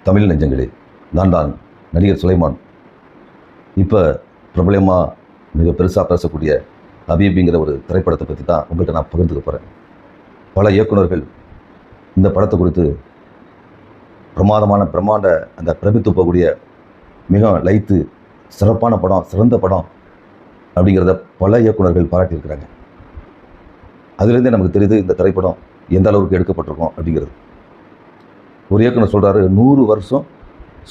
தமிழ் நெஞ்சங்களே, நான் தான் நடிகர் சுலைமான். இப்போ பிரபலமாக மிக பெருசாக பேசக்கூடிய ஹபீபிங்கிற ஒரு திரைப்படத்தை பற்றி தான் உங்கள்கிட்ட நான் பகிர்ந்துக்க போகிறேன். பல இயக்குநர்கள் இந்த படத்தை குறித்து பிரமாண்ட அந்த பிரமித்து போகக்கூடிய மிக லைத்து சிறப்பான படம், சிறந்த படம் அப்படிங்கிறத பல இயக்குநர்கள் பாராட்டியிருக்கிறாங்க. அதுலேருந்தே நமக்கு தெரியுது இந்த திரைப்படம் எந்த அளவுக்கு எடுக்கப்பட்டிருக்கோம் அப்படிங்கிறது. ஒரு இயக்குனர் சொல்கிறாரு, 100 வருஷம்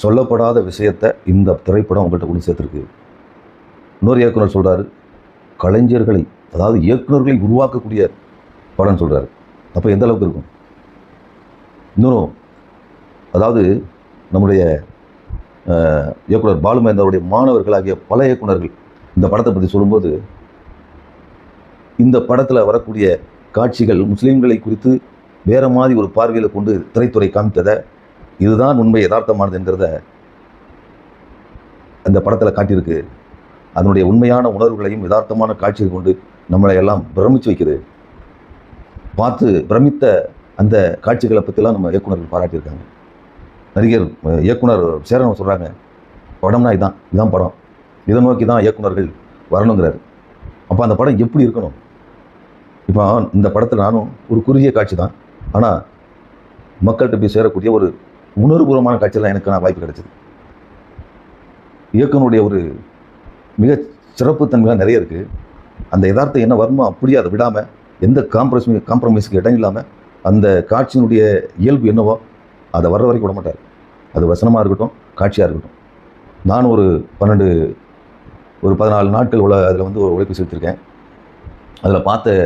சொல்லப்படாத விஷயத்தை இந்த திரைப்படம் உங்கள்கிட்ட கொண்டு சேர்த்துருக்கு. இன்னொரு இயக்குனர் சொல்கிறாரு, கலைஞர்களை, அதாவது இயக்குநர்களை உருவாக்கக்கூடிய படம்னு சொல்கிறாரு. அப்போ எந்த அளவுக்கு இருக்கும்? இன்னொரு, அதாவது நம்முடைய இயக்குனர் பாலுமகேந்திராவுடைய மாணவர்களாகிய பல இயக்குநர்கள் இந்த படத்தை பற்றி சொல்லும்போது, இந்த படத்தில் வரக்கூடிய காட்சிகள் முஸ்லீம்களை குறித்து வேறு மாதிரி ஒரு பார்வையில் கொண்டு திரைத்துறை காமித்ததை, இதுதான் உண்மை யதார்த்தமானது என்கிறத அந்த படத்தில் காட்டியிருக்கு. அதனுடைய உண்மையான உணர்வுகளையும் யதார்த்தமான காட்சிகள் கொண்டு நம்மளை எல்லாம் பிரமிச்சு வைக்கிறது. பார்த்து பிரமித்த அந்த காட்சிகளை பற்றிலாம் நம்ம இயக்குநர்கள் பாராட்டியிருக்காங்க. நடிகர் இயக்குனர் சேரன் சொல்கிறாங்க, படம்னா இதுதான் படம், இதை நோக்கி தான் இயக்குநர்கள் வரணுங்கிறாரு. அப்போ அந்த படம் எப்படி இருக்கணும்? இப்போ இந்த படத்தில் நானும் ஒரு குறுகிய காட்சி தான், ஆனால் மக்கள்கிட்ட போய் சேரக்கூடிய ஒரு உணர்வுபூர்வமான காட்சியெல்லாம் எனக்கு நான் வாய்ப்பு கிடைச்சிது. இயக்குனருடைய ஒரு மிக சிறப்புத்தன்மையாக நிறைய இருக்குது. அந்த யதார்த்தம் என்ன வருமோ அப்படியே அதை விடாமல், எந்த காம்ப்ரமைஸுக்கு இடம் இல்லாமல் அந்த காட்சியினுடைய இயல்பு என்னவோ அதை வர்ற வரைக்கும் விட மாட்டார். அது வசனமாக இருக்கட்டும், காட்சியாக இருக்கட்டும். நான் ஒரு 14 நாட்கள் அதில் வந்து ஒரு உழைப்பு செலுத்திருக்கேன். அதில் பார்த்த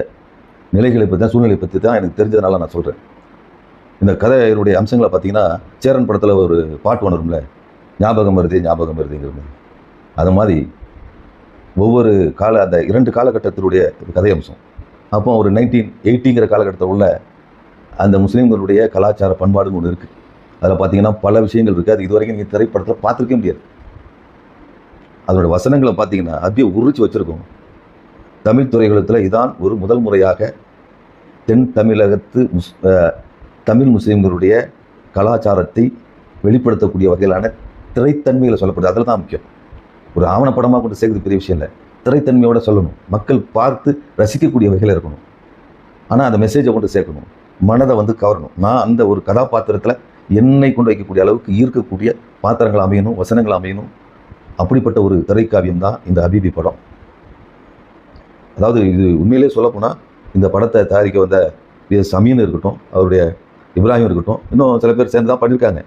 நிலைகளை பற்றி தான், சூழ்நிலை பற்றி தான் எனக்கு தெரிஞ்சதுனால நான் சொல்கிறேன். இந்த கதையினுடைய அம்சங்களை பார்த்தீங்கன்னா, சேரன் படத்தில் ஒரு பாட்டு ஒன்று வரும்ல, ஞாபகம் வருதுங்கிற மாதிரி. அது மாதிரி ஒவ்வொரு அந்த 2 காலகட்டத்தினுடைய கதை அம்சம். அப்போ ஒரு 1980ங்கிற காலகட்டத்தில் உள்ள அந்த முஸ்லீம்களுடைய கலாச்சார பண்பாடுன்னு ஒன்று இருக்குது. அதில் பார்த்தீங்கன்னா பல விஷயங்கள் இருக்குது. அது இதுவரைக்கும் நீங்கள் திரைப்படத்தில் பார்த்துருக்கே முடியாது. அதனுடைய வசனங்களை பார்த்தீங்கன்னா அப்படியே உரிச்சு வச்சுருக்கோம். தமிழ் துறைகளத்தில் இதான் ஒரு முதல் முறையாக தென் தமிழகத்து தமிழ் முஸ்லீம்களுடைய கலாச்சாரத்தை வெளிப்படுத்தக்கூடிய வகையிலான திரைத்தன்மைகளை சொல்லப்படுது. அதில் தான் முக்கியம். ஒரு ஆவணப்படமாக கொண்டு சேர்க்குறது பெரிய விஷயம் இல்லை, திரைத்தன்மையோடு சொல்லணும், மக்கள் பார்த்து ரசிக்கக்கூடிய வகையில் இருக்கணும். ஆனால் அந்த மெசேஜை கொண்டு சேர்க்கணும், மனதை வந்து கவரணும். நான் அந்த ஒரு கதாபாத்திரத்தில் என்னை கொண்டு வைக்கக்கூடிய அளவுக்கு ஈர்க்கக்கூடிய பாத்திரங்கள் அமையணும், வசனங்கள் அமையணும். அப்படிப்பட்ட ஒரு திரைக்காவியம் தான் இந்த ஹபீபி படம். அதாவது இது உண்மையிலே சொல்லப்போனால், இந்த படத்தை தயாரிக்க வந்த சமீன் இருக்கட்டும், அவருடைய இப்ராஹிம் இருக்கட்டும், இன்னும் சில பேர் சேர்ந்து தான் பண்ணியிருக்காங்க.